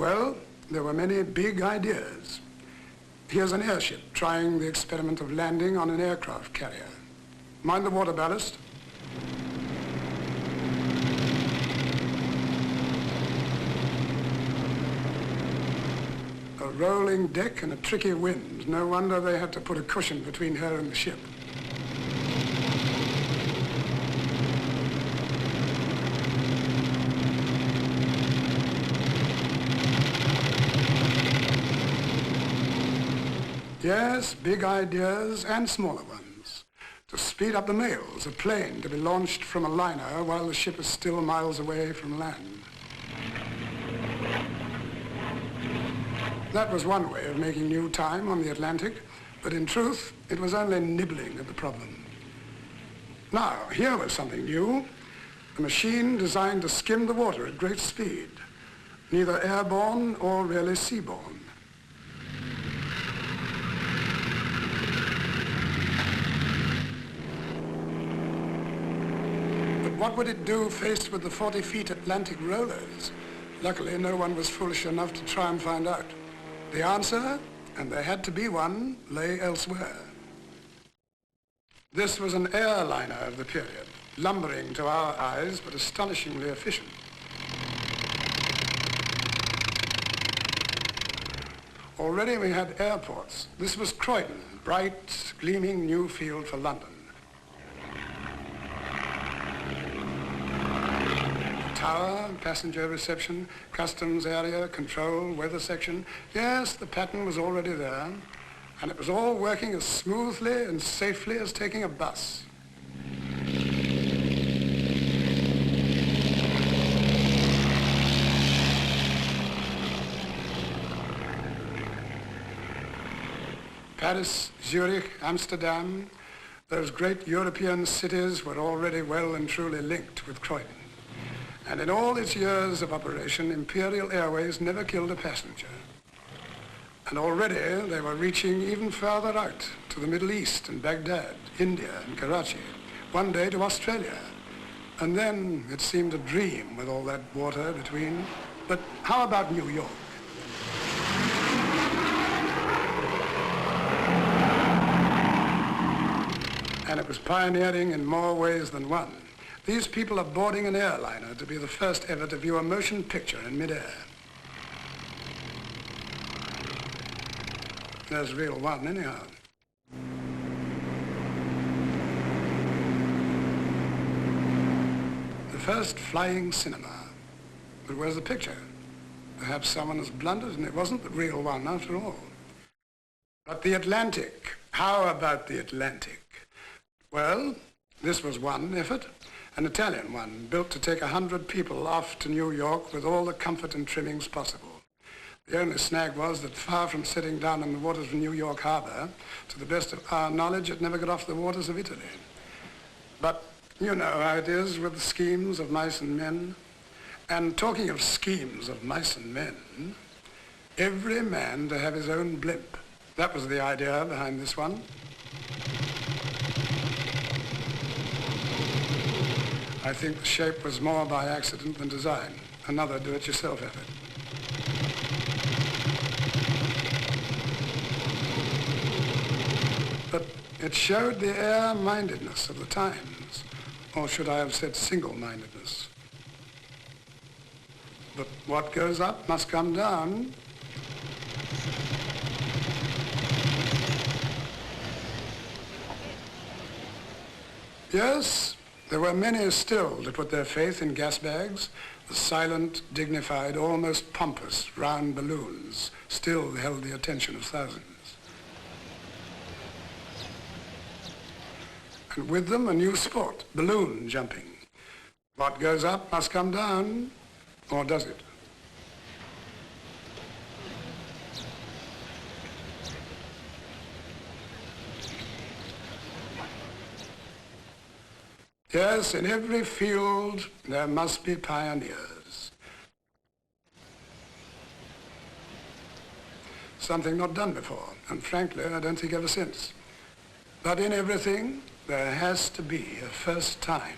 Well, there were many big ideas. Here's an airship trying the experiment of landing on an aircraft carrier. Mind the water ballast. A rolling deck and a tricky wind. No wonder they had to put a cushion between her and the ship. Yes, big ideas and smaller ones. To speed up the mails, a plane to be launched from a liner while the ship is still miles away from land. That was one way of making new time on the Atlantic, but in truth, it was only nibbling at the problem. Now, here was something new. A machine designed to skim the water at great speed, neither airborne or really seaborne. What would it do faced with the 40 feet Atlantic rollers? Luckily, no one was foolish enough to try and find out. The answer, and there had to be one, lay elsewhere. This was an airliner of the period, lumbering to our eyes, but astonishingly efficient. Already we had airports. This was Croydon, bright, gleaming new field for London. Tower, passenger reception, customs area, control, weather section. Yes, the pattern was already there, and it was all working as smoothly and safely as taking a bus. Paris, Zurich, Amsterdam, those great European cities were already well and truly linked with Croydon. And in all its years of operation, Imperial Airways never killed a passenger. And already they were reaching even further out to the Middle East and Baghdad, India and Karachi, one day to Australia. And then it seemed a dream with all that water between. But how about New York? And it was pioneering in more ways than one. These people are boarding an airliner to be the first ever to view a motion picture in midair. There's real one, anyhow. The first flying cinema. But where's the picture? Perhaps someone has blundered and it wasn't the real one after all. But the Atlantic. How about the Atlantic? Well, this was one effort. An Italian one, built to take 100 people off to New York with all the comfort and trimmings possible. The only snag was that far from setting down in the waters of New York Harbor, to the best of our knowledge, it never got off the waters of Italy. But you know how it is with the schemes of mice and men. And talking of schemes of mice and men, every man to have his own blimp. That was the idea behind this one. I think the shape was more by accident than design. Another do-it-yourself effort. But it showed the air-mindedness of the times. Or should I have said single-mindedness? But what goes up must come down. Yes, there were many still to put their faith in gas bags. The silent, dignified, almost pompous round balloons still held the attention of thousands. And with them a new sport, balloon jumping. What goes up must come down, or does it? Yes, in every field there must be pioneers. Something not done before, and frankly, I don't think ever since. But in everything, there has to be a first time.